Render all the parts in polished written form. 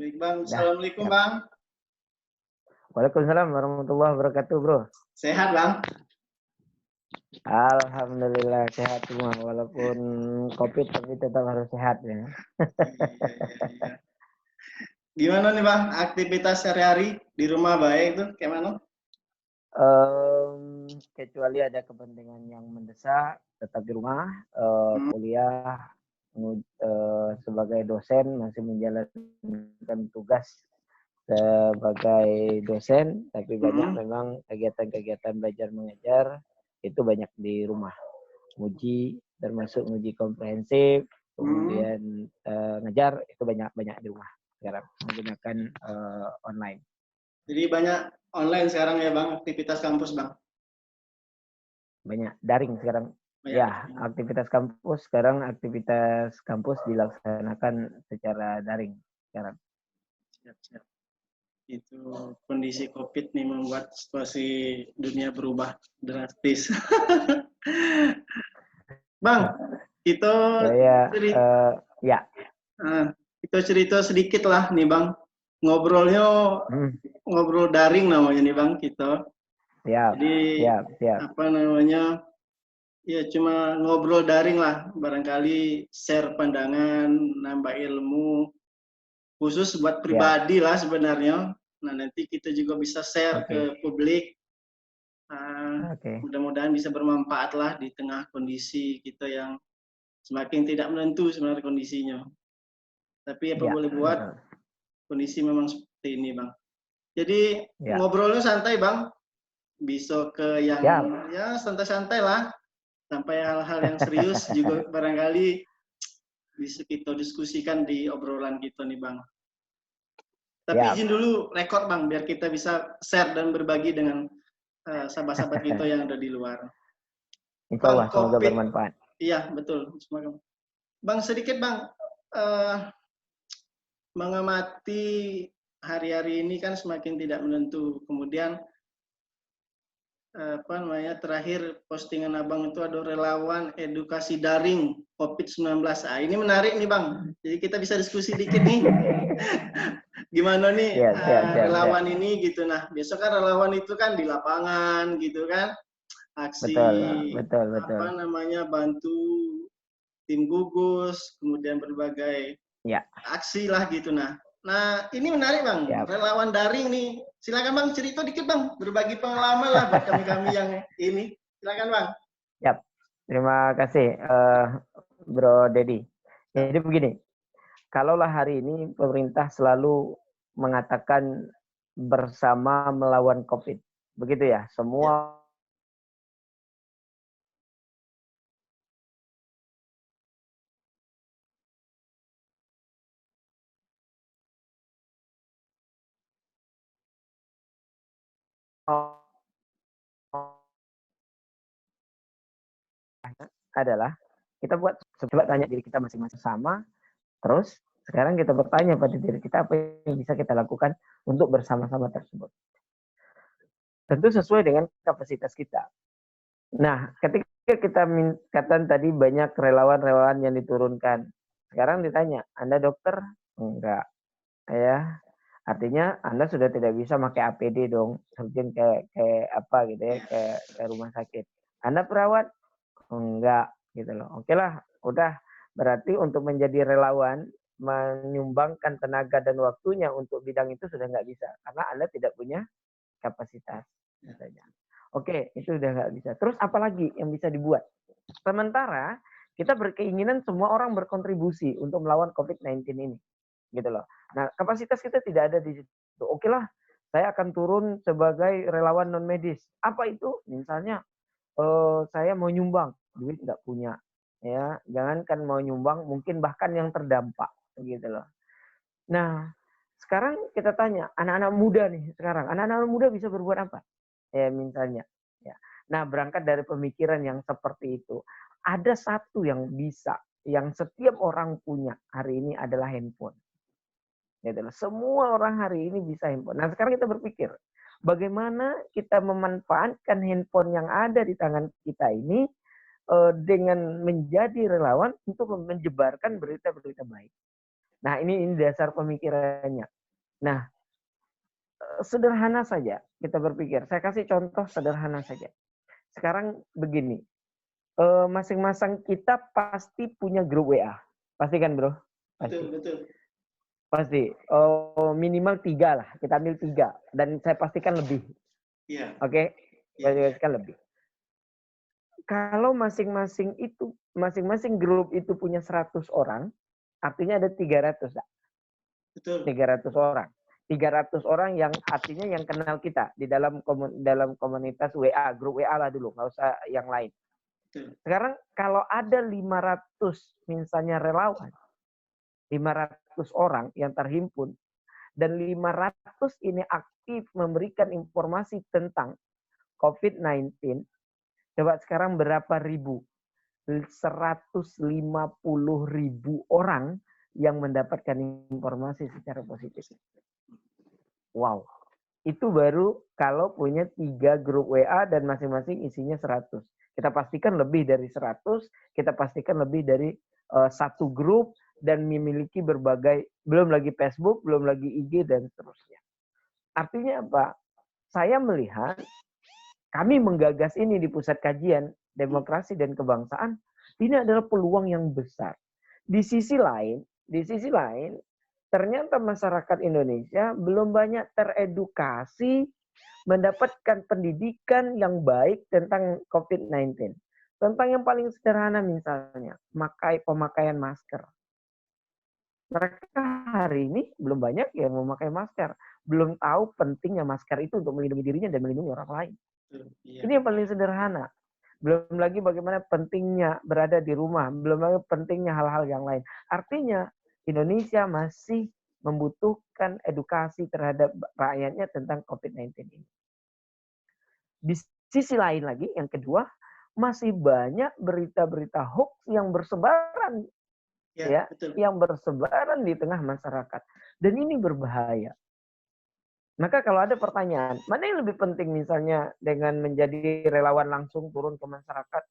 Baik Bang, Dah, Assalamualaikum siap. Bang. Waalaikumsalam warahmatullahi wabarakatuh, bro. Sehat Bang? Alhamdulillah sehat semua, walaupun COVID tapi tetap harus sehat ya. Iya. Gimana nih Bang, aktivitas sehari-hari di rumah baik itu kayak mana? Kecuali ada kepentingan yang mendesak, tetap di rumah, Hmm. kuliah, sebagai dosen masih menjalankan tugas sebagai dosen, tapi banyak Hmm. memang kegiatan-kegiatan belajar mengajar itu banyak di rumah. Nguji, termasuk nguji komprehensif, kemudian ngejar itu banyak di rumah sekarang menggunakan online. Jadi banyak online sekarang ya Bang, aktivitas kampus Bang? Banyak daring sekarang. Banyak Ya, daring. aktivitas kampus dilaksanakan secara daring sekarang. Siap. Itu kondisi COVID nih membuat situasi dunia berubah drastis. Bang, itu Ya. kita cerita sedikit lah nih Bang. Ngobrol daring namanya nih Bang kita. Jadi Siap. apa namanya? Ya cuma ngobrol daring lah, barangkali share pandangan, nambah ilmu, khusus buat pribadi lah sebenarnya. Nah nanti kita juga bisa share ke publik. Mudah-mudahan bisa bermanfaat lah di tengah kondisi kita yang semakin tidak menentu sebenarnya kondisinya. Tapi apa boleh buat, kondisi memang seperti ini Bang. Jadi ngobrolnya santai Bang, bisa ke yang ya santai-santai lah, sampai hal-hal yang serius juga barangkali bisa kita diskusikan di obrolan kita nih Bang. Tapi izin dulu rekod Bang, biar kita bisa share dan berbagi dengan sahabat-sahabat kita yang ada di luar. Insya Allah, semoga bermanfaat. Iya, betul. Semoga. Bang, sedikit Bang, mengamati hari-hari ini kan semakin tidak menentu. Kemudian terakhir postingan Abang itu ada relawan edukasi daring COVID-19. Ini menarik nih Bang. Jadi kita bisa diskusi dikit nih. Gimana nih relawan ini gitu. Nah, besok kan relawan itu kan di lapangan gitu kan. Aksi betul. bantu tim gugus, kemudian berbagai aksi lah gitu. Nah, ini menarik Bang, relawan daring nih. Silakan Bang, cerita dikit Bang, berbagi pengalaman lah buat kami-kami yang ini. Silakan Bang. Terima kasih Bro Dedi. Jadi begini, kalaulah hari ini pemerintah selalu mengatakan bersama melawan COVID, begitu ya, semua adalah kita coba tanya diri kita masing-masing sama, terus sekarang kita bertanya pada diri kita apa yang bisa kita lakukan untuk bersama-sama tersebut. Tentu sesuai dengan kapasitas kita. Nah, ketika kita katakan tadi banyak relawan-relawan yang diturunkan, sekarang ditanya, Anda dokter? Enggak. Ya, artinya Anda sudah tidak bisa pakai APD dong, terjun kayak apa gitu ya, ke rumah sakit. Anda perawat? Enggak, gitu loh. Oke lah, udah. Berarti untuk menjadi relawan, menyumbangkan tenaga dan waktunya untuk bidang itu sudah nggak bisa. Karena Anda tidak punya kapasitas. Misalnya. Oke, itu udah nggak bisa. Terus apa lagi yang bisa dibuat? Sementara kita berkeinginan semua orang berkontribusi untuk melawan COVID-19 ini. Gitu loh. Nah, kapasitas kita tidak ada di situ. Oke lah, saya akan turun sebagai relawan non medis. Apa itu? Misalnya saya mau nyumbang, duit nggak punya, ya jangankan mau nyumbang, mungkin bahkan yang terdampak, gitu loh. Nah, sekarang kita tanya anak-anak muda nih sekarang, anak-anak muda bisa berbuat apa? Ya misalnya, ya. Nah berangkat dari pemikiran yang seperti itu, ada satu yang bisa, yang setiap orang punya hari ini adalah handphone. Gitu loh. Semua orang hari ini bisa handphone. Nah sekarang kita berpikir, bagaimana kita memanfaatkan handphone yang ada di tangan kita ini dengan menjadi relawan untuk menyebarkan berita-berita baik. Nah, ini dasar pemikirannya. Nah, sederhana saja kita berpikir. Saya kasih contoh sederhana saja. Sekarang begini, masing-masing kita pasti punya grup WA. Pasti kan, bro? Pasti. Betul. Pasti. Minimal 3 lah. Kita ambil 3. Dan saya pastikan lebih. Iya. Oke? Iya. Pastikan lebih. Kalau masing-masing grup itu punya 100 orang, artinya ada 300. Betul. 300 orang. 300 orang yang artinya yang kenal kita di dalam komunitas WA, grup WA lah dulu, nggak usah yang lain. Betul. Sekarang kalau ada 500 misalnya relawan, 500 orang yang terhimpun, dan 500 ini aktif memberikan informasi tentang COVID-19, coba sekarang berapa ribu? 150.000 orang yang mendapatkan informasi secara positif. Wow. Itu baru kalau punya 3 grup WA dan masing-masing isinya 100. Kita pastikan lebih dari 100, kita pastikan lebih dari 1 grup dan memiliki berbagai, belum lagi Facebook, belum lagi IG dan seterusnya. Artinya apa? Saya melihat kami menggagas ini di Pusat Kajian Demokrasi dan Kebangsaan, ini adalah peluang yang besar. Di sisi lain, ternyata masyarakat Indonesia belum banyak teredukasi mendapatkan pendidikan yang baik tentang COVID-19. Tentang yang paling sederhana misalnya, pemakaian masker. Mereka hari ini belum banyak yang memakai masker. Belum tahu pentingnya masker itu untuk melindungi dirinya dan melindungi orang lain. Iya. Ini yang paling sederhana. Belum lagi bagaimana pentingnya berada di rumah. Belum lagi pentingnya hal-hal yang lain. Artinya Indonesia masih membutuhkan edukasi terhadap rakyatnya tentang COVID-19 ini. Di sisi lain lagi, yang kedua, masih banyak berita-berita hoax yang bersebaran. Ya, yang bersebaran di tengah masyarakat. Dan ini berbahaya. Maka kalau ada pertanyaan, mana yang lebih penting misalnya dengan menjadi relawan langsung turun ke masyarakat,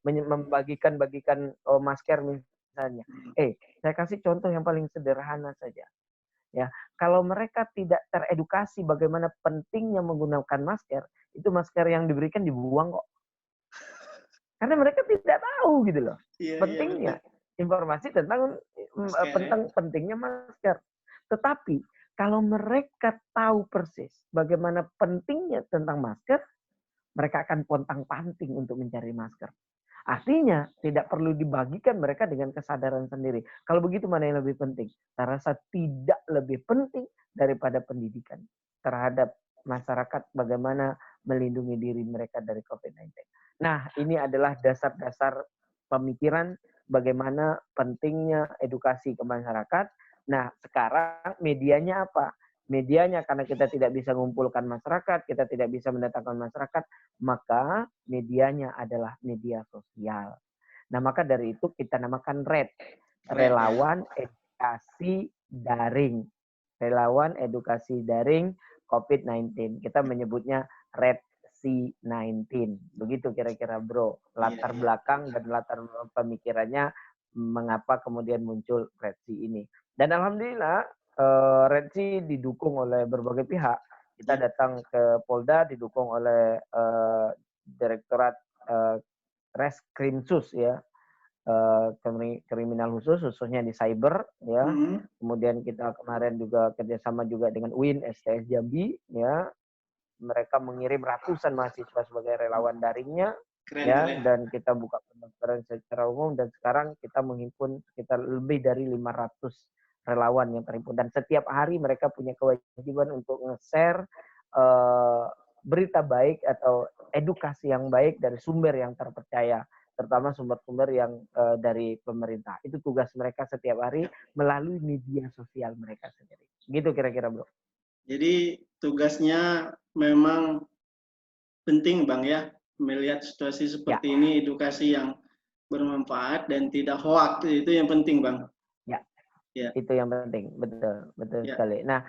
membagikan masker misalnya. Saya kasih contoh yang paling sederhana saja. Ya, kalau mereka tidak teredukasi bagaimana pentingnya menggunakan masker, itu masker yang diberikan dibuang kok. Karena mereka tidak tahu gitu loh. Pentingnya informasi tentang pentingnya masker. Tetapi kalau mereka tahu persis bagaimana pentingnya tentang masker, mereka akan pontang-panting untuk mencari masker. Artinya tidak perlu dibagikan mereka dengan kesadaran sendiri. Kalau begitu mana yang lebih penting? Saya rasa tidak lebih penting daripada pendidikan terhadap masyarakat bagaimana melindungi diri mereka dari COVID-19. Nah, ini adalah dasar-dasar pemikiran bagaimana pentingnya edukasi ke masyarakat. Nah, sekarang medianya apa? Medianya karena kita tidak bisa mengumpulkan masyarakat, kita tidak bisa mendatangkan masyarakat, maka medianya adalah media sosial. Nah, maka dari itu kita namakan RED, Relawan Edukasi Daring. Relawan Edukasi Daring COVID-19. Kita menyebutnya REDC19. Begitu kira-kira, bro. Latar belakang dan latar pemikirannya mengapa kemudian muncul REDC ini. Dan alhamdulillah REDC didukung oleh berbagai pihak. Kita datang ke Polda didukung oleh Direktorat Reskrimsus ya, kriminal khususnya di cyber ya. Kemudian kita kemarin juga kerjasama juga dengan UIN STS Jambi ya. Mereka mengirim ratusan mahasiswa sebagai relawan daringnya ya, dan kita buka pendaftaran secara umum dan sekarang kita menghimpun sekitar lebih dari 500 relawan yang terhimpun dan setiap hari mereka punya kewajiban untuk nge-share berita baik atau edukasi yang baik dari sumber yang terpercaya, terutama sumber-sumber yang dari pemerintah. Itu tugas mereka setiap hari melalui media sosial mereka sendiri. Gitu kira-kira, bro. Jadi tugasnya memang penting, Bang ya, melihat situasi seperti ini, edukasi yang bermanfaat dan tidak hoax, itu yang penting, Bang. Ya. Itu yang penting, betul sekali. Nah,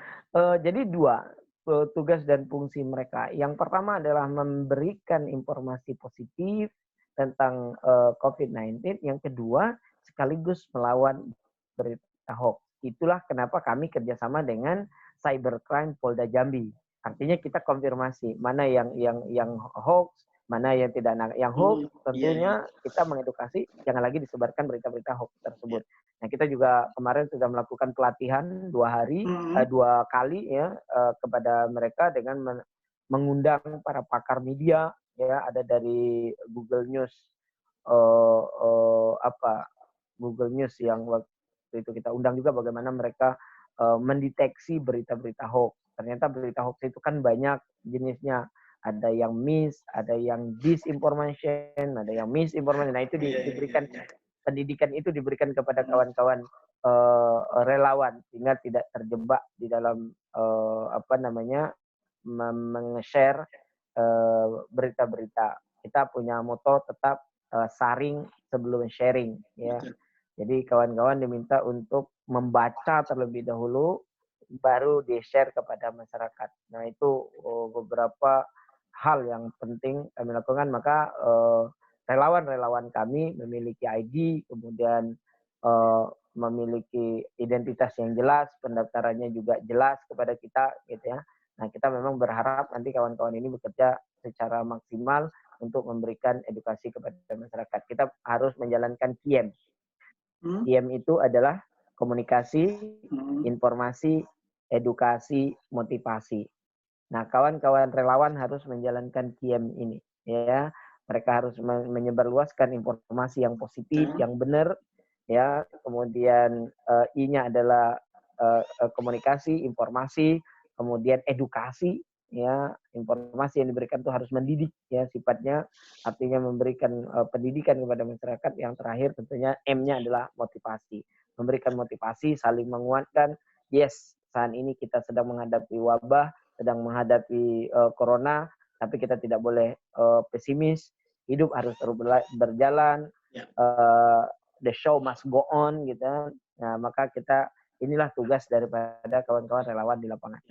jadi 2 tugas dan fungsi mereka. Yang pertama adalah memberikan informasi positif tentang COVID-19. Yang kedua, sekaligus melawan berita hoax. itulah kenapa kami kerjasama dengan Cybercrime Polda Jambi. Artinya kita konfirmasi mana yang hoax, mana yang tidak. Nah, yang hoax tentunya kita mengedukasi jangan lagi disebarkan berita-berita hoax tersebut. Nah, kita juga kemarin sudah melakukan pelatihan 2 kali ya kepada mereka dengan mengundang para pakar media ya, ada dari Google News Google News yang waktu itu kita undang juga bagaimana mereka mendeteksi berita-berita hoax. Ternyata berita hoax itu kan banyak jenisnya. Ada yang ada yang disinformation, ada yang misinformation. Nah, itu diberikan pendidikan itu diberikan kepada kawan-kawan relawan sehingga tidak terjebak di dalam meng-share berita-berita. Kita punya moto tetap saring sebelum sharing ya. Jadi kawan-kawan diminta untuk membaca terlebih dahulu baru di-share kepada masyarakat. Nah, itu beberapa hal yang penting kami lakukan. Maka relawan-relawan kami memiliki ID, kemudian memiliki identitas yang jelas, pendaftarannya juga jelas kepada kita gitu ya. Nah, kita memang berharap nanti kawan-kawan ini bekerja secara maksimal untuk memberikan edukasi kepada masyarakat. Kita harus menjalankan KIEM. KIEM itu adalah komunikasi, informasi, edukasi, motivasi. Nah, kawan-kawan relawan harus menjalankan KIEM ini ya. Mereka harus menyebarluaskan informasi yang positif, yang benar ya. Kemudian I-nya adalah komunikasi, informasi, kemudian edukasi ya. Informasi yang diberikan itu harus mendidik ya sifatnya, artinya memberikan pendidikan kepada masyarakat. Yang terakhir tentunya M-nya adalah motivasi. Memberikan motivasi, saling menguatkan. Yes, saat ini kita sedang menghadapi wabah, sedang menghadapi corona, tapi kita tidak boleh pesimis. Hidup harus terus berjalan. The show must go on gitu. Nah, maka inilah tugas daripada kawan-kawan relawan di lapangan.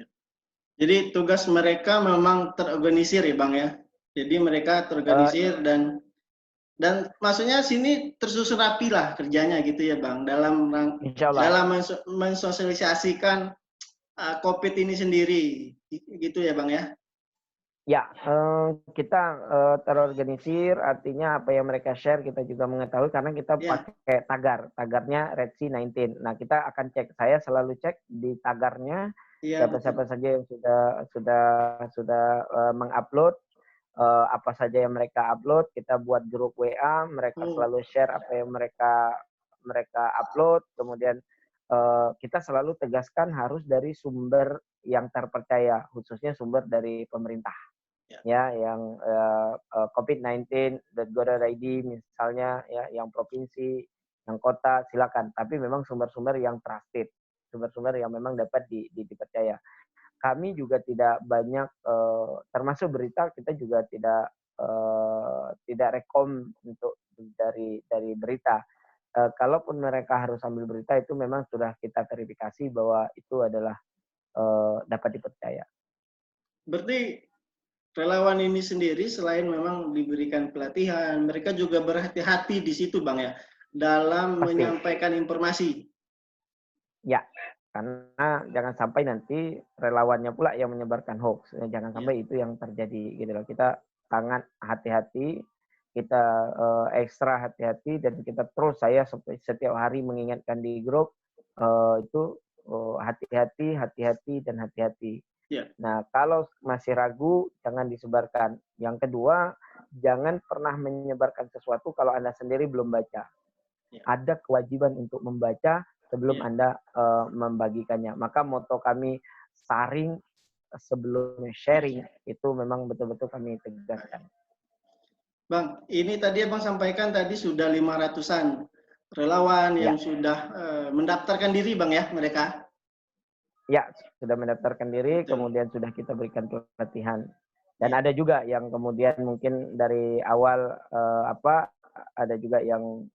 Jadi tugas mereka memang terorganisir ya Bang ya. Jadi mereka terorganisir dan maksudnya sini tersusun rapi lah kerjanya gitu ya Bang, dalam mensosialisasikan COVID ini sendiri gitu ya Bang ya. Ya, kita terorganisir, artinya apa yang mereka share kita juga mengetahui karena kita pakai tagarnya Red Sea 19. Nah, kita akan cek, saya selalu cek di tagarnya siapa-siapa saja yang sudah mengupload, apa saja yang mereka upload. Kita buat grup WA, mereka selalu share apa yang mereka upload. Kemudian kita selalu tegaskan harus dari sumber yang terpercaya, khususnya sumber dari pemerintah. Ya, yang COVID-19.go.id misalnya ya, yang provinsi, yang kota silakan. Tapi memang sumber-sumber yang trusted, sumber-sumber yang memang dapat dipercaya. Kami juga tidak banyak termasuk berita, kita juga tidak rekom untuk dari berita. Kalaupun mereka harus ambil berita itu memang sudah kita verifikasi bahwa itu adalah dapat dipercaya. Berarti relawan ini sendiri selain memang diberikan pelatihan, mereka juga berhati-hati di situ Bang ya, dalam menyampaikan informasi. Ya, karena jangan sampai nanti relawannya pula yang menyebarkan hoax. Jangan sampai itu yang terjadi gitu loh. Kita sangat hati-hati, kita ekstra hati-hati, dan kita terus, saya setiap hari mengingatkan di grup itu hati-hati, hati-hati, dan hati-hati. Nah, kalau masih ragu, jangan disebarkan. Yang kedua, jangan pernah menyebarkan sesuatu kalau Anda sendiri belum baca. Ada kewajiban untuk membaca sebelum Anda membagikannya. Maka moto kami saring sebelum sharing itu memang betul-betul kami tegaskan. Bang, ini tadi Abang sampaikan tadi sudah 500-an relawan yang sudah mendaftarkan diri Bang ya mereka? Ya, sudah mendaftarkan diri, kemudian sudah kita berikan pelatihan. Dan ada juga yang kemudian mungkin dari awal ada juga yang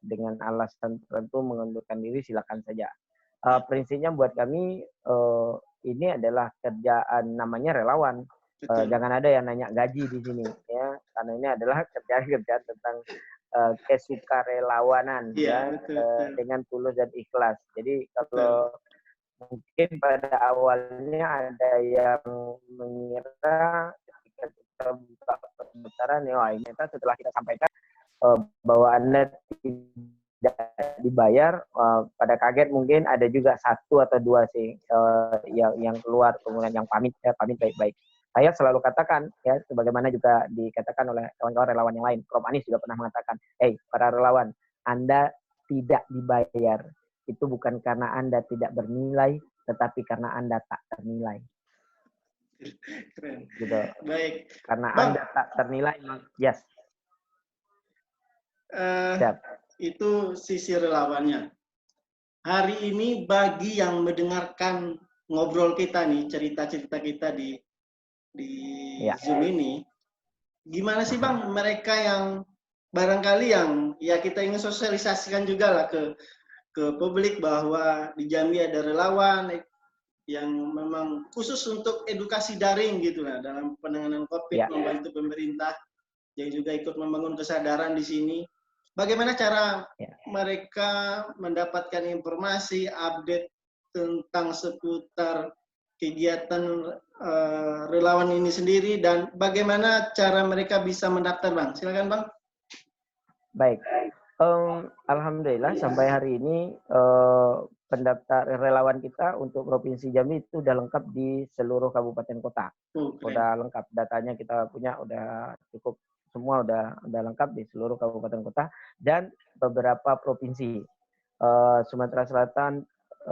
dengan alasan tertentu mengundurkan diri, silakan saja. Prinsipnya buat kami ini adalah kerjaan namanya relawan. Jangan ada yang nanya gaji di sini ya, karena ini adalah kerjaan tentang kesukarelawanan Iya, ya, betul, betul. dengan tulus dan ikhlas. Jadi kalau mungkin pada awalnya ada yang mengira ketika kita buka pendaftaran, ya wah, ini setelah kita sampaikan bahwa Anda tidak dibayar, pada kaget mungkin ada juga satu atau dua sih yang keluar, kemudian yang pamit baik-baik. Saya selalu katakan ya, sebagaimana juga dikatakan oleh kawan-kawan relawan yang lain. Prof Anies juga pernah mengatakan, para relawan, Anda tidak dibayar. Itu bukan karena Anda tidak bernilai, tetapi karena Anda tak ternilai. Keren. Gitu. Baik. Karena Bang, Anda tak ternilai, yes. Itu sisi relawannya. Hari ini bagi yang mendengarkan ngobrol kita nih, cerita-cerita kita di Zoom ini, gimana sih Bang mereka yang barangkali yang ya kita ingin sosialisasikan juga lah ke publik bahwa di Jambi ada relawan yang memang khusus untuk edukasi daring gitu lah dalam penanganan COVID, membantu pemerintah yang juga ikut membangun kesadaran di sini. Bagaimana cara mereka mendapatkan informasi, update tentang seputar kegiatan relawan ini sendiri, dan bagaimana cara mereka bisa mendaftar, Bang? Silakan, Bang. Baik. Alhamdulillah sampai hari ini pendaftar relawan kita untuk Provinsi Jambi itu udah lengkap di seluruh kabupaten kota. Udah lengkap, datanya kita punya, udah cukup semua, udah lengkap di seluruh kabupaten kota dan beberapa provinsi. Sumatera Selatan,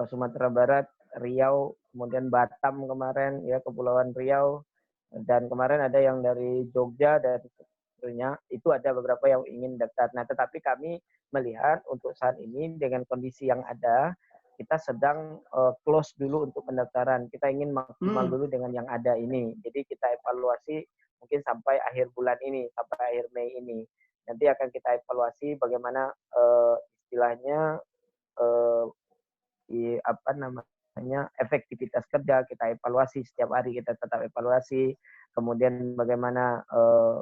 Sumatera Barat, Riau, kemudian Batam kemarin ya, Kepulauan Riau, dan kemarin ada yang dari Jogja dan sebetulnya itu ada beberapa yang ingin daftar. Nah, tetapi kami melihat untuk saat ini dengan kondisi yang ada, kita sedang close dulu untuk pendaftaran. Kita ingin maksimal dulu dengan yang ada ini. Jadi kita evaluasi mungkin sampai akhir bulan ini, sampai akhir Mei ini. Nanti akan kita evaluasi bagaimana istilahnya efektivitas kerja, kita evaluasi setiap hari, kita tetap evaluasi. Kemudian bagaimana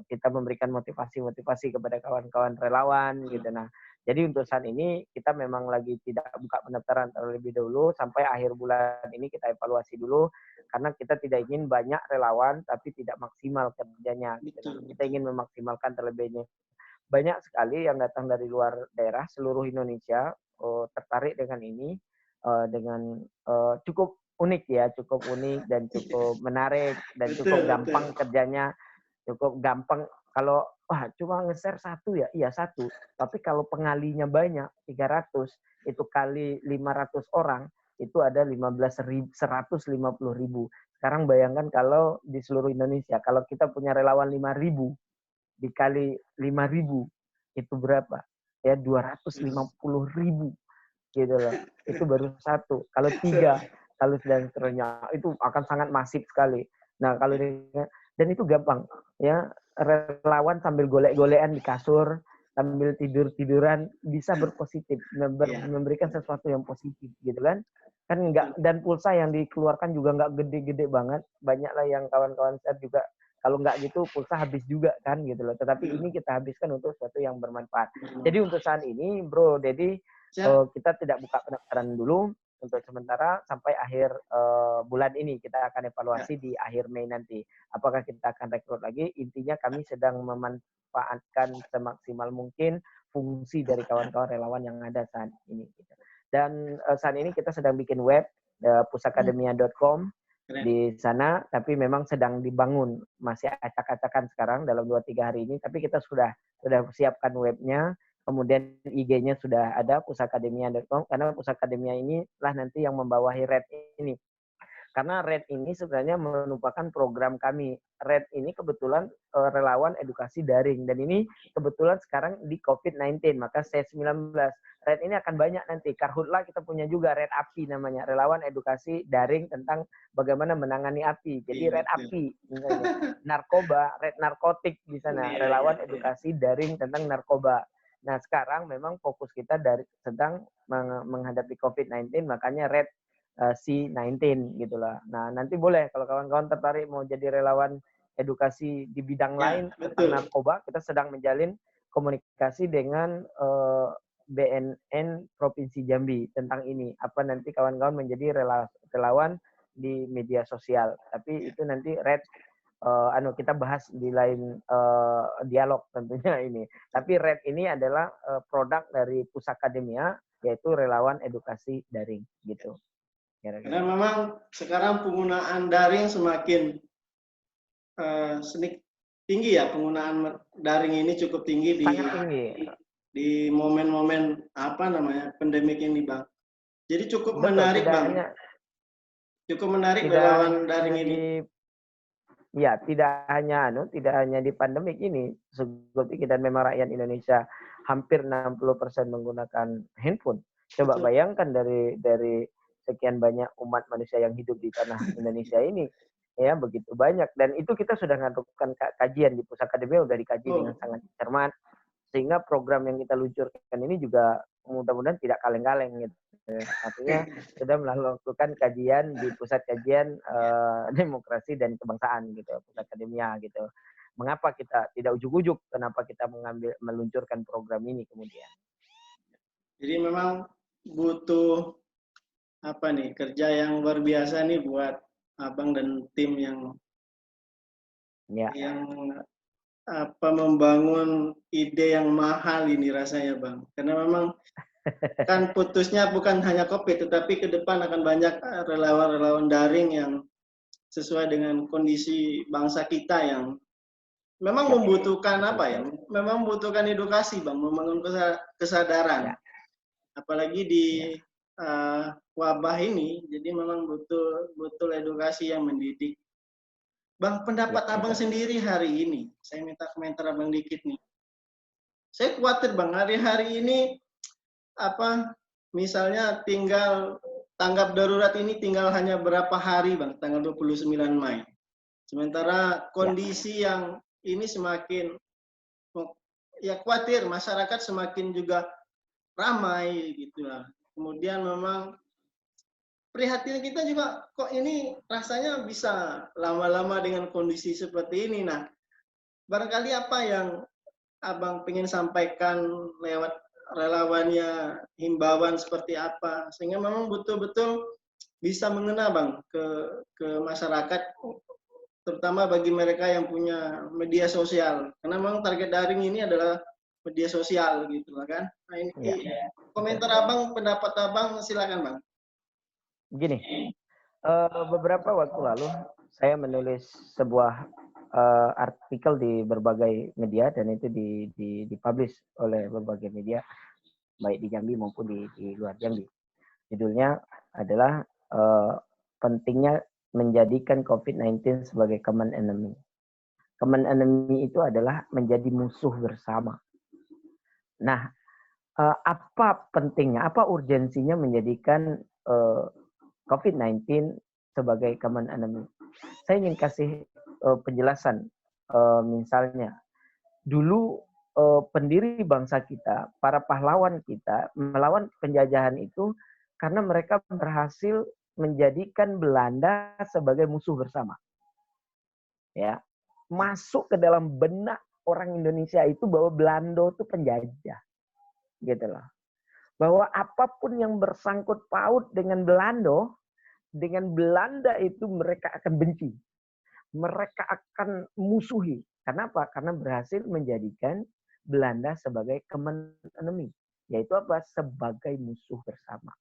kita memberikan motivasi kepada kawan-kawan relawan gitu. Nah, jadi untuk saat ini kita memang lagi tidak buka pendaftaran terlebih dahulu, sampai akhir bulan ini kita evaluasi dulu karena kita tidak ingin banyak relawan tapi tidak maksimal kerjanya gitu. Nah, kita ingin memaksimalkan terlebihnya. Banyak sekali yang datang dari luar daerah seluruh Indonesia tertarik dengan ini, dengan cukup unik ya, cukup unik dan cukup menarik dan cukup gampang kerjanya, cukup gampang. Kalau cuma nge-share satu ya, iya satu. Tapi kalau pengalinya banyak, 300, itu kali 500 orang, itu ada 150.000. Sekarang bayangkan kalau di seluruh Indonesia, kalau kita punya relawan 5.000, dikali 5.000, itu berapa? Ya 250.000 gitu loh. Itu baru satu. Kalau 3, kalau dan seterusnya, itu akan sangat masif sekali. Nah, kalau dan itu gampang ya, relawan sambil golek-golekan di kasur, sambil tidur-tiduran bisa berpositif, memberikan sesuatu yang positif gitu kan. Kan enggak, dan pulsa yang dikeluarkan juga enggak gede-gede banget. Banyaklah yang kawan-kawan saya juga kalau nggak gitu pulsa habis juga kan gitu loh. Tetapi ini kita habiskan untuk sesuatu yang bermanfaat. Jadi untuk saat ini, Bro Dedi, kita tidak buka pendaftaran dulu untuk sementara sampai akhir bulan ini. Kita akan evaluasi di akhir Mei nanti. Apakah kita akan rekrut lagi? Intinya kami sedang memanfaatkan semaksimal mungkin fungsi dari kawan-kawan relawan yang ada saat ini. Dan saat ini kita sedang bikin web, pusakademia.com. Di sana, tapi memang sedang dibangun, masih acak-acakan sekarang dalam 2-3 hari ini, tapi kita sudah siapkan webnya, kemudian IG-nya sudah ada, pusakademia.com, karena Pusakademia inilah nanti yang membawahi RED ini. Karena RED ini sebenarnya merupakan program kami. RED ini kebetulan relawan edukasi daring, dan ini kebetulan sekarang di COVID-19, maka C19. RED ini akan banyak nanti. Karhutla kita punya juga RED API namanya, relawan edukasi daring tentang bagaimana menangani api. Jadi RED API, narkoba, RED narkotik di sana, relawan edukasi daring tentang narkoba. Nah, sekarang memang fokus kita sedang menghadapi COVID-19, makanya RED C19 gitulah. Nah, nanti boleh kalau kawan-kawan tertarik mau jadi relawan edukasi di bidang lain tentang narkoba, kita sedang menjalin komunikasi dengan BNN Provinsi Jambi tentang ini. Apa nanti kawan-kawan menjadi relawan di media sosial. Tapi itu nanti kita bahas di lain dialog tentunya ini. Tapi Red ini adalah produk dari Pusakademia, yaitu relawan edukasi daring gitu. Karena memang sekarang penggunaan daring semakin tinggi ya, penggunaan daring ini cukup tinggi di momen-momen pandemik ini, Bang. Jadi cukup menarik, Bang. Cukup menarik relawan daring ini. Ya, tidak hanya di pandemik ini, seperti kita memang rakyat Indonesia hampir 60% menggunakan handphone. Coba bayangkan dari sekian banyak umat manusia yang hidup di tanah Indonesia ini, ya begitu banyak. Dan itu kita sudah melakukan kajian di Pusakademia, sudah dikaji dengan sangat cermat, sehingga program yang kita luncurkan ini juga mudah-mudahan tidak kaleng-kaleng gitu. Artinya sudah melakukan kajian di Pusat Kajian Demokrasi dan Kebangsaan gitu, Pusakademia gitu. Mengapa kita tidak ujuk-ujuk, kenapa kita meluncurkan program ini kemudian? Jadi memang butuh kerja yang luar biasa nih buat Abang dan tim yang membangun ide yang mahal ini rasanya, Bang. Karena memang kan putusnya bukan hanya COVID, tetapi ke depan akan banyak relawan-relawan daring yang sesuai dengan kondisi bangsa kita yang memang membutuhkan memang membutuhkan edukasi, Bang, membangun kesadaran. Apalagi di wabah ini, jadi memang betul edukasi yang mendidik. Bang, pendapat Abang sendiri hari ini, saya minta komentar Abang dikit nih. Saya khawatir, Bang, hari-hari ini misalnya tinggal tanggap darurat ini tinggal hanya berapa hari, Bang, tanggal 29 Mei. Sementara kondisi yang ini semakin khawatir, masyarakat semakin juga ramai gitu lah. Kemudian memang prihatin kita juga, kok ini rasanya bisa lama-lama dengan kondisi seperti ini. Nah, barangkali apa yang Abang ingin sampaikan lewat relawannya, himbauan seperti apa, sehingga memang betul-betul bisa mengena, Bang, ke masyarakat, terutama bagi mereka yang punya media sosial. Karena memang target daring ini adalah media sosial gitu kan. Nah, ini komentar Abang, pendapat Abang, silakan, Bang. Gini, beberapa waktu lalu saya menulis sebuah artikel di berbagai media, dan itu dipublish oleh berbagai media baik di Jambi maupun di luar Jambi. Judulnya adalah pentingnya menjadikan COVID-19 sebagai common enemy. Common enemy itu adalah menjadi musuh bersama. Nah, apa pentingnya, apa urgensinya menjadikan COVID-19 sebagai common enemy? Saya ingin kasih penjelasan. Misalnya, dulu pendiri bangsa kita, para pahlawan kita melawan penjajahan itu karena mereka berhasil menjadikan Belanda sebagai musuh bersama. Ya, masuk ke dalam benak orang Indonesia itu bahwa Belanda itu penjajah, gitu loh. Bahwa apapun yang bersangkut paut dengan Belanda itu mereka akan benci. Mereka akan musuhi. Kenapa? Karena berhasil menjadikan Belanda sebagai common enemy. Yaitu apa? Sebagai musuh bersama.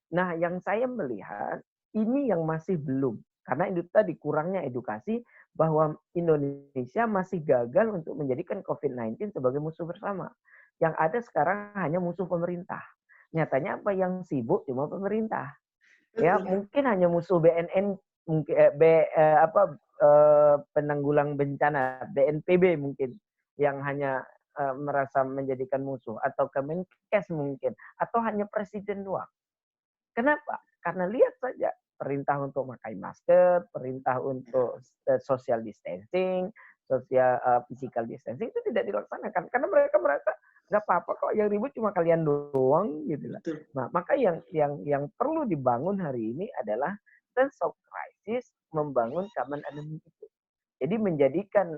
Nah, yang saya melihat, ini yang masih belum. Karena itu tadi kurangnya edukasi bahwa Indonesia masih gagal untuk menjadikan COVID-19 sebagai musuh bersama. Yang ada sekarang hanya musuh pemerintah. Nyatanya apa yang sibuk cuma pemerintah. Ya, mungkin hanya musuh BNN, mungkin penanggulang bencana, BNPB mungkin yang hanya merasa menjadikan musuh, atau Kemenkes mungkin, atau hanya presiden doang. Kenapa? Karena lihat saja perintah untuk memakai masker, perintah untuk social distancing, physical distancing itu tidak dilaksanakan karena mereka merasa nggak apa-apa kok, yang ribut cuma kalian doang gitu lah. Nah, maka yang perlu dibangun hari ini adalah sense of crisis, membangun common enemy itu. Jadi menjadikan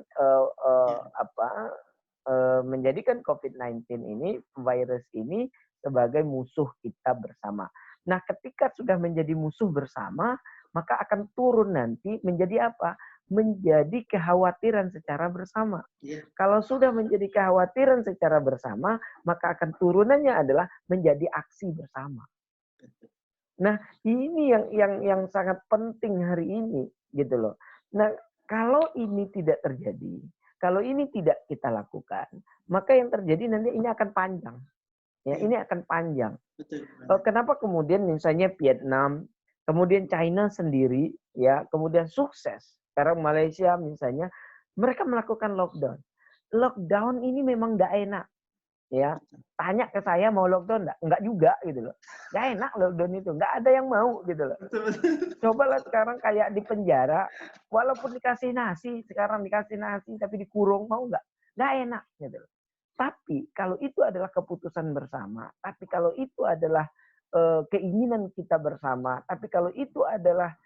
menjadikan COVID-19 ini, virus ini sebagai musuh kita bersama. Nah, ketika sudah menjadi musuh bersama, maka akan turun nanti menjadi apa? Menjadi kekhawatiran secara bersama. Kalau sudah menjadi kekhawatiran secara bersama, maka akan turunannya adalah menjadi aksi bersama. Nah, ini yang sangat penting hari ini, gitu loh. Nah, kalau ini tidak terjadi, kalau ini tidak kita lakukan, maka yang terjadi nanti ini akan panjang. Ya, ini akan panjang. Kenapa kemudian misalnya Vietnam, kemudian China sendiri, ya, kemudian sukses. Sekarang Malaysia misalnya, mereka melakukan lockdown. Lockdown ini memang tidak enak. Ya, tanya ke saya mau lockdown enggak? Enggak juga gitu loh. Enggak enak lockdown itu, enggak ada yang mau gitu loh. Cobalah sekarang kayak di penjara, walaupun dikasih nasi, sekarang dikasih nasi tapi dikurung, mau enggak? Enggak enak gitu loh. Tapi kalau itu adalah keputusan bersama, tapi kalau itu adalah keinginan kita bersama, tapi kalau itu adalah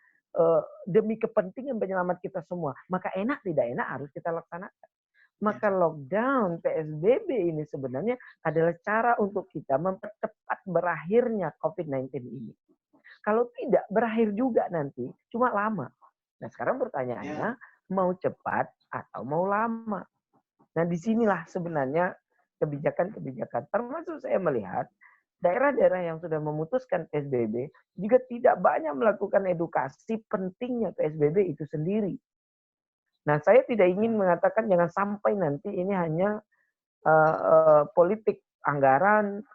demi kepentingan penyelamat kita semua, maka enak tidak enak harus kita laksanakan. Maka lockdown, PSBB ini sebenarnya adalah cara untuk kita mempercepat berakhirnya COVID-19 ini. Kalau tidak, berakhir juga nanti, cuma lama. Nah, sekarang pertanyaannya, mau cepat atau mau lama? Nah, disinilah sebenarnya kebijakan-kebijakan. Termasuk saya melihat, daerah-daerah yang sudah memutuskan PSBB juga tidak banyak melakukan edukasi pentingnya PSBB itu sendiri. Nah, saya tidak ingin mengatakan jangan sampai nanti ini hanya politik anggaran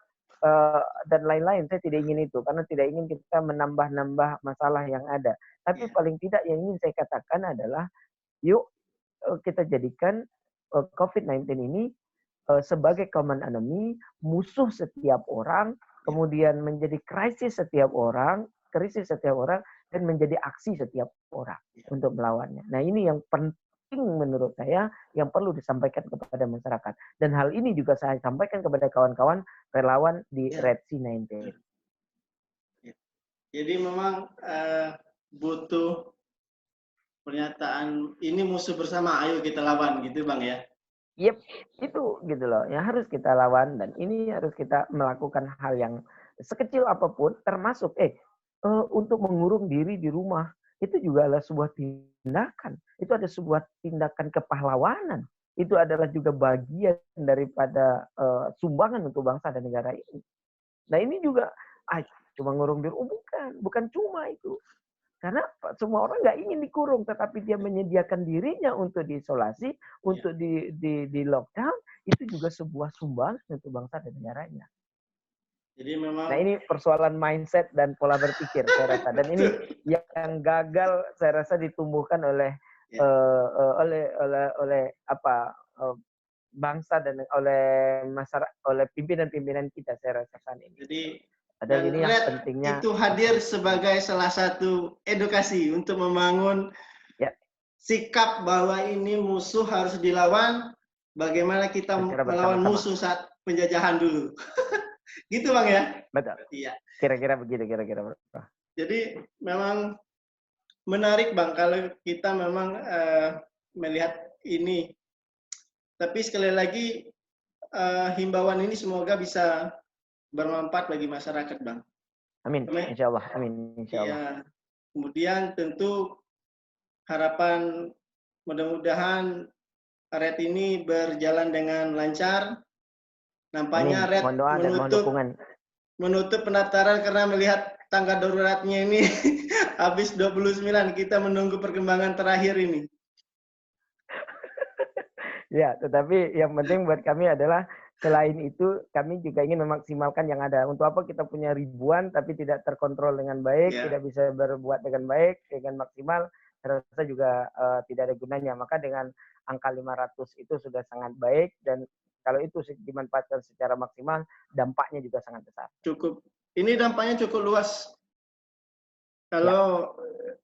dan lain-lain. Saya tidak ingin itu karena tidak ingin kita menambah-nambah masalah yang ada. Tapi paling tidak yang ingin saya katakan adalah yuk kita jadikan COVID-19 ini sebagai common enemy, musuh setiap orang, kemudian menjadi krisis setiap orang, dan menjadi aksi setiap orang untuk melawannya. Nah, ini yang penting menurut saya yang perlu disampaikan kepada masyarakat. Dan hal ini juga saya sampaikan kepada kawan-kawan relawan di Red Sea 19. Jadi memang butuh pernyataan ini musuh bersama, ayo kita lawan gitu Bang ya. Yep, itu gitu loh. Yang harus kita lawan dan ini harus kita melakukan hal yang sekecil apapun termasuk untuk mengurung diri di rumah. Itu juga adalah sebuah tindakan. Itu ada sebuah tindakan kepahlawanan. Itu adalah juga bagian daripada sumbangan untuk bangsa dan negara ini. Nah, ini juga cuma ngurung diri. Bukan cuma itu. Karena semua orang nggak ingin dikurung, tetapi dia menyediakan dirinya untuk diisolasi, untuk di lockdown, itu juga sebuah sumbangan untuk bangsa dan negaranya. Jadi memang. Nah, ini persoalan mindset dan pola berpikir saya rasa, dan ini yang gagal saya rasa ditumbuhkan oleh bangsa dan oleh masyarakat, oleh pimpinan-pimpinan kita saya rasa saat ini. Jadi dan ini yang pentingnya itu hadir sebagai salah satu edukasi untuk membangun sikap bahwa ini musuh harus dilawan. Bagaimana kita melawan musuh saat penjajahan dulu. Gitu Bang ya? Betul. Iya. Kira-kira begitu, kira-kira. Jadi memang menarik Bang kalau kita memang melihat ini. Tapi sekali lagi himbauan ini semoga bisa bermanfaat bagi masyarakat Bang. Amin. Insya Allah. Amin. Insya Allah. Ya. Kemudian tentu harapan mudah-mudahan Red ini berjalan dengan lancar. Nampaknya Red menutup pendaftaran karena melihat tangga daruratnya ini habis 29. Kita menunggu perkembangan terakhir ini. Ya, tetapi yang penting buat kami adalah selain itu kami juga ingin memaksimalkan yang ada. Untuk apa kita punya ribuan tapi tidak terkontrol dengan baik, tidak bisa berbuat dengan baik, dengan maksimal, saya rasa juga tidak ada gunanya. Maka dengan angka 500 itu sudah sangat baik dan kalau itu dimanfaatkan secara maksimal, dampaknya juga sangat besar. Cukup. Ini dampaknya cukup luas. Kalau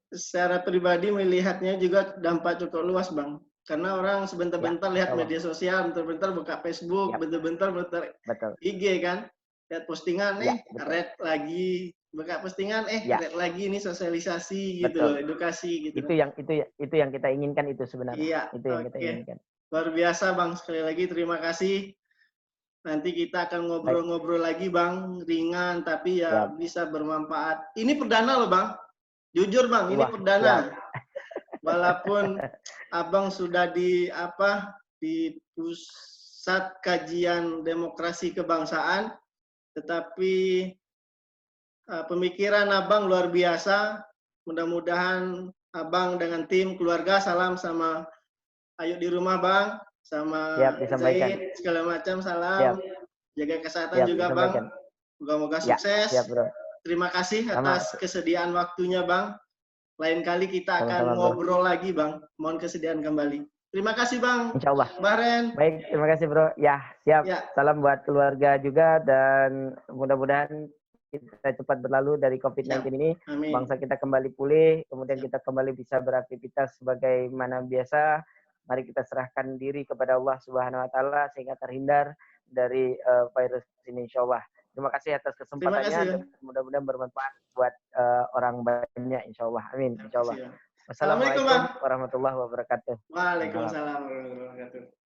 secara pribadi melihatnya juga dampak cukup luas, Bang. Karena orang sebentar-bentar lihat media sosial, bentar-bentar buka Facebook, bentar-bentar IG kan. Lihat postingan, Red lagi. Buka postingan, Red lagi, ini sosialisasi gitu loh, edukasi gitu. Itu yang kita inginkan itu sebenarnya. Iya, itu yang kita inginkan. Luar biasa Bang, sekali lagi terima kasih. Nanti kita akan ngobrol-ngobrol lagi Bang, ringan tapi ya bisa bermanfaat. Ini perdana loh Bang, jujur Bang, ini perdana. Walaupun Abang sudah di pusat kajian demokrasi kebangsaan, tetapi pemikiran Abang luar biasa. Mudah-mudahan Abang dengan tim keluarga, salam sama Ayu di rumah Bang, sama Zaid, segala macam salam. Jaga kesehatan juga Bang. Moga-moga sukses. Terima kasih atas kesediaan waktunya Bang. Lain kali kita akan ngobrol lagi Bang. Mohon kesediaan kembali. Terima kasih Bang. Insya Allah. Bahren. Baik, terima kasih Bro. Ya, siap. Ya. Salam buat keluarga juga dan mudah-mudahan kita cepat berlalu dari COVID-19 ini. Amin. Bangsa kita kembali pulih, kemudian kita kembali bisa beraktivitas sebagaimana biasa. Mari kita serahkan diri kepada Allah Subhanahu wa taala sehingga terhindar dari virus ini insyaallah. Terima kasih atas kesempatannya dan mudah-mudahan bermanfaat buat orang banyak insyaallah. Amin insyaallah. Wassalamualaikum warahmatullahi wabarakatuh. Waalaikumsalam warahmatullahi wabarakatuh.